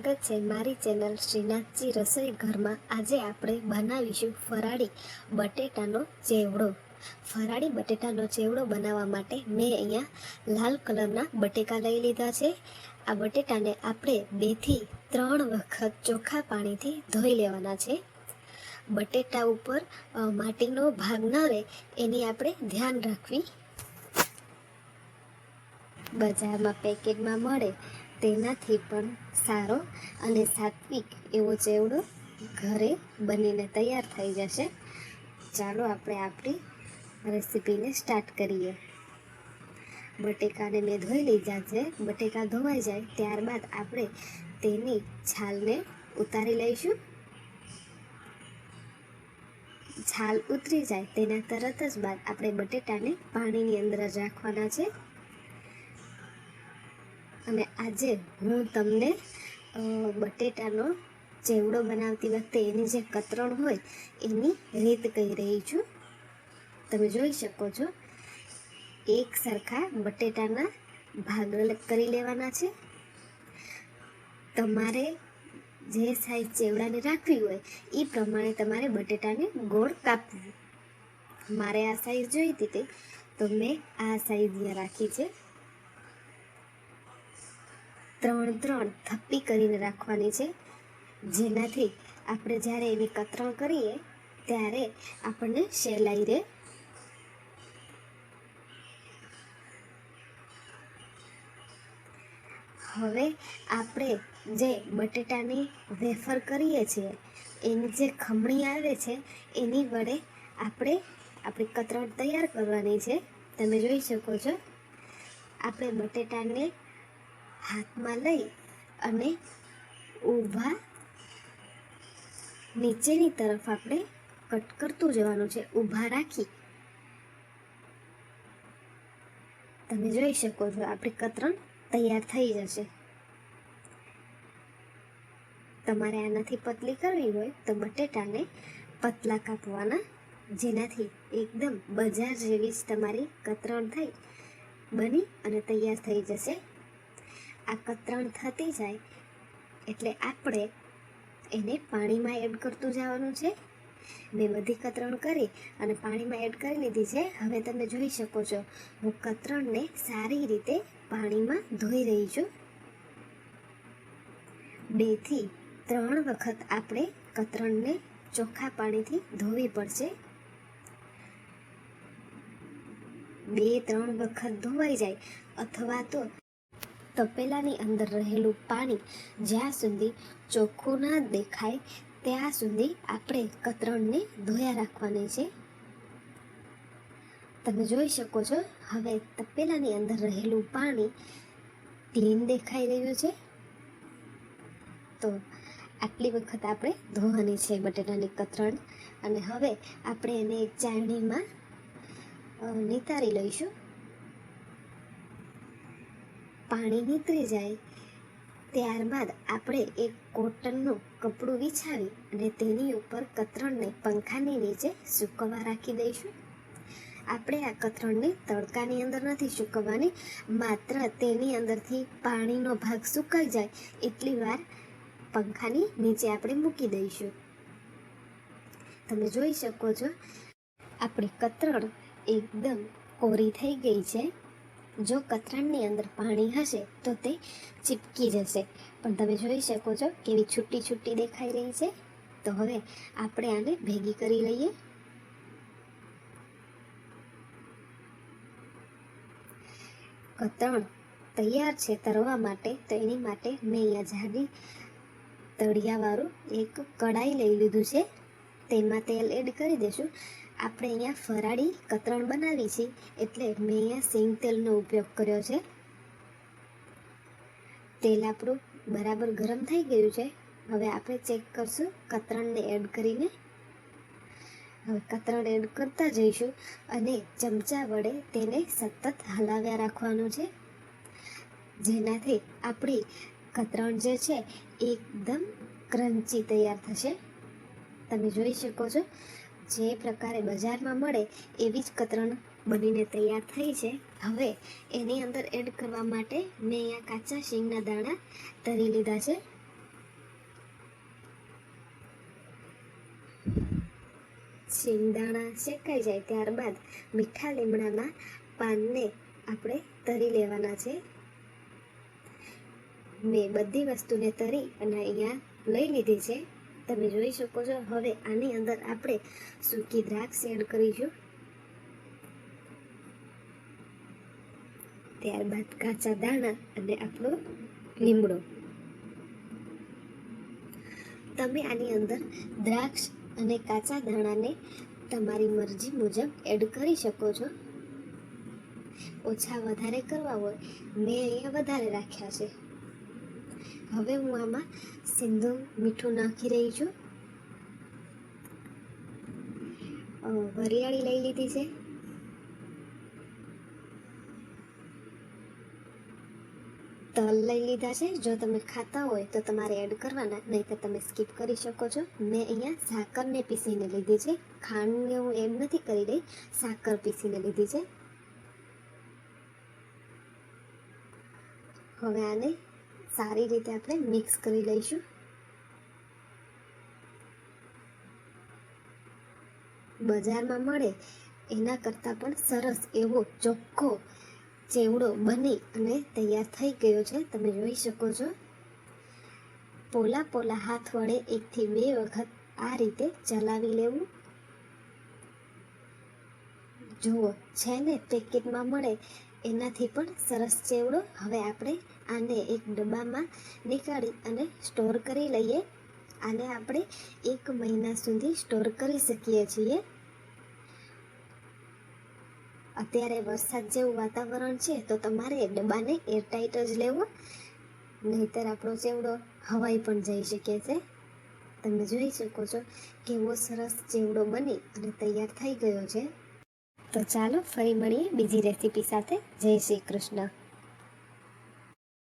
સ્વાગત છે મારી ચેનલ શ્રીનાથજી રસોઈ ઘરમાં। આજે આપણે બનાવીશું ફરાળી બટેટાનો ચેવડો। ફરાળી બટેટાનો ચેવડો બનાવવા માટે મેં અહીંયા લાલ કલરના બટેકા લઈ લીધા છે। આ બટેટાને આપણે 2 થી 3 વખત ચોખ્ખા પાણીથી ધોઈ લેવાના છે। બટેટા ઉપર માટીનો ભાગ ન રહે એની આપણે ધ્યાન રાખવી। બજારમાં પેકેટમાં મળે તેનાથી પણ સારો અને સાત્વિક એવો ચેવડો ઘરે બનીને તૈયાર થઈ જશે। ચાલો આપણે આપણી રેસીપીને સ્ટાર્ટ કરીએ। બટેકાને મેં ધોઈ લીધા છે। બટેકા ધોવાઈ જાય ત્યારબાદ આપણે તેની છાલને ઉતારી લઈશું। છાલ ઉતરી જાય તેના તરત જ બાદ આપણે બટેટાને પાણીની અંદર જ રાખવાના છે। અને આજે હું તમને બટેટાનો ચેવડો બનાવતી વખતે એની જે કતરણ હોય એની રીત કહી રહી છું। તમે જોઈ શકો છો એક સરખા બટેટાના ભાગ અલગ કરી લેવાના છે। તમારે જે સાઈઝ ચેવડાને રાખવી હોય એ પ્રમાણે તમારે બટેટાને ગોળ કાપવું। મારે આ સાઈઝ જોઈતી હતી તો મેં આ સાઈઝ રાખી છે। 3 થપ્પી કરીને રાખવાની છે, જેનાથી આપણે જ્યારે એની કતરણ કરીએ ત્યારે આપણને સહેલાઈ રહે। હવે આપણે જે બટેટાની વેફર કરીએ છીએ એની જે ખમણી આવે છે એની વડે આપણે આપણી કતરણ તૈયાર કરવાની છે। તમે જોઈ શકો છો આપણે બટેટાને હાથમાં લઈ અને ઊભા નીચેની તરફ આપણે કટ કરતું જવાનું છે, ઊભા રાખી। તમે જોઈ શકો છો આપણી કતરણ તૈયાર થઈ જશે। તમારે આનાથી પતલી કરવી હોય તો બટેટાને પતલા કાપવાના, જેનાથી એકદમ બજાર જેવી જ તમારી કતરણ થઈ બની અને તૈયાર થઈ જશે। આ કતરણ થતી જાય એટલે આપણે એને પાણીમાં એડ કરતું જવાનું છે। મેં બધી કતરણ કરી અને પાણીમાં એડ કરી લીધી છે। હવે તમે જોઈ શકો છો હું કતરણને સારી રીતે પાણીમાં ધોઈ રહી છું। 2 થી 3 વખત આપણે કતરણને ચોખ્ખા પાણીથી ધોવી પડશે। 2-3 વખત ધોવાઈ જાય અથવા તો તપેલાની અંદર રહેલું પાણી જ્યાં સુધી ચોખ્ખું ના દેખાય ત્યાં સુધી આપણે કતરણને ધોયા રાખવાની છે। તમે જોઈ શકો છો હવે તપેલાની અંદર રહેલું પાણી ક્લીન દેખાઈ રહ્યું છે। તો આટલી વખત આપણે ધોવાની છે બટેટાની કતરણ। અને હવે આપણે એને એક ચાળણીમાં નિતારી લઈશું। પાણી નીતરી જાય ત્યારબાદ આપણે એક કોટનનું કપડું વિછાવી અને તેની ઉપર કતરણને પંખાની નીચે સૂકવવા રાખી દઈશું। આપણે આ કતરણને તડકાની અંદર નથી સૂકવવાની, માત્ર તેની અંદરથી પાણીનો ભાગ સુકાઈ જાય એટલી વાર પંખાની નીચે આપણે મૂકી દઈશું। તમે જોઈ શકો છો આપણી કતરણ એકદમ કોરી થઈ ગઈ છે। જો કતરણની અંદર પાણી હશે તો તે ચીપકી જશે, પણ તમે જોઈ શકો છો કેવી છૂટી છૂટી દેખાઈ રહી છે। તો હવે આપણે આને ભેગી કરી લઈએ। કતરણ તૈયાર છે તળવા માટે, તો એની માટે મેં અહીંયા જાડી તળિયાવાળું એક કઢાઈ લઈ લીધું છે। તેમાં તેલ એડ કરી દઈશું। આપણે અહીંયા ફરાળી કતરણ બનાવી છે એટલે મેં અહીંયા સિંગ તેલનો ઉપયોગ કર્યો છે। તેલ આપણું બરાબર ગરમ થઈ ગયું છે। હવે આપણે ચેક કરશું કતરણને એડ કરીને। હવે કતરણ એડ કરતા જઈશું અને ચમચા વડે તેને સતત હલાવ્યા રાખવાનું છે, જેનાથી આપણી કતરણ જે છે એકદમ ક્રન્ચી તૈયાર થશે। તમે જોઈ શકો છો જે પ્રકારે બજારમાં મળે એવી જ કતરણ બનીને તૈયાર થઈ છે। હવે એની અંદર એડ કરવા માટે મેં અહીંયા કાચા શીંગના દાણા તરી લીધા છે। શિંગદાણા શેકાઈ જાય ત્યારબાદ મીઠા લીમડાના પાનને આપણે તરી લેવાના છે. મેં બધી વસ્તુને તરી અને અહીંયા લઈ લીધી છે. તમે જોઈ શકો છો. હવે આની અંદર આપણે સૂકી દ્રાક્ષ એડ કરીશું. ત્યારબાદ કાચા દાણા અને આપણો લીમડો. તમે આની અંદર દ્રાક્ષ અને કાચા દાણાને તમારી મરજી મુજબ એડ કરી શકો છો. ઓછા વધારે કરવા હોય મેં અહીંયા વધારે રાખ્યા છે. હવે હું આમાં સિંધુ મીઠું નાખી રહી છું. વરિયાળી લઈ લીધી છે. તલ લઈ લીધા છે. જો તમે ખાતા હોય તો તમારે એડ કરવાના, નહીં તો તમે સ્કીપ કરી શકો છો. મેં અહીંયા સાકરને પીસીને લીધી છે. ખાંડને હું એડ નથી કરી રહી, સાકર પીસીને લીધી છે. હવે આને સારી રીતે આપણે મિક્સ કરી લઈશું. બજારમાં મળે એના કરતાં પણ સરસ એવો ચોખ્ખો ચેવડો બની અને તૈયાર થઈ ગયો છે. તમે જોઈ શકો છો. પોલા પોલા હાથ વડે 1 થી 2 વખત આ રીતે ચલાવી લેવું. જુઓ છે ને, પેકેટમાં મળે એનાથી પણ સરસ ચેવડો. હવે આપણે આને એક ડબ્બામાં નીકાળી અને સ્ટોર કરી લઈએ. આને આપણે 1 મહિના સુધી સ્ટોર કરી શકીએ છીએ. અત્યારે વરસાદ જેવું વાતાવરણ છે તો તમારે ડબ્બાને એરટાઈટ જ લેવો, નહીંતર આપણો ચેવડો હવાઈ પણ જઈ શકે છે. તમે જોઈ શકો છો કેવો સરસ ચેવડો બની અને તૈયાર થઈ ગયો છે. તો ચાલો ફરી મળીએ બીજી રેસીપી સાથે. જય શ્રી કૃષ્ણ.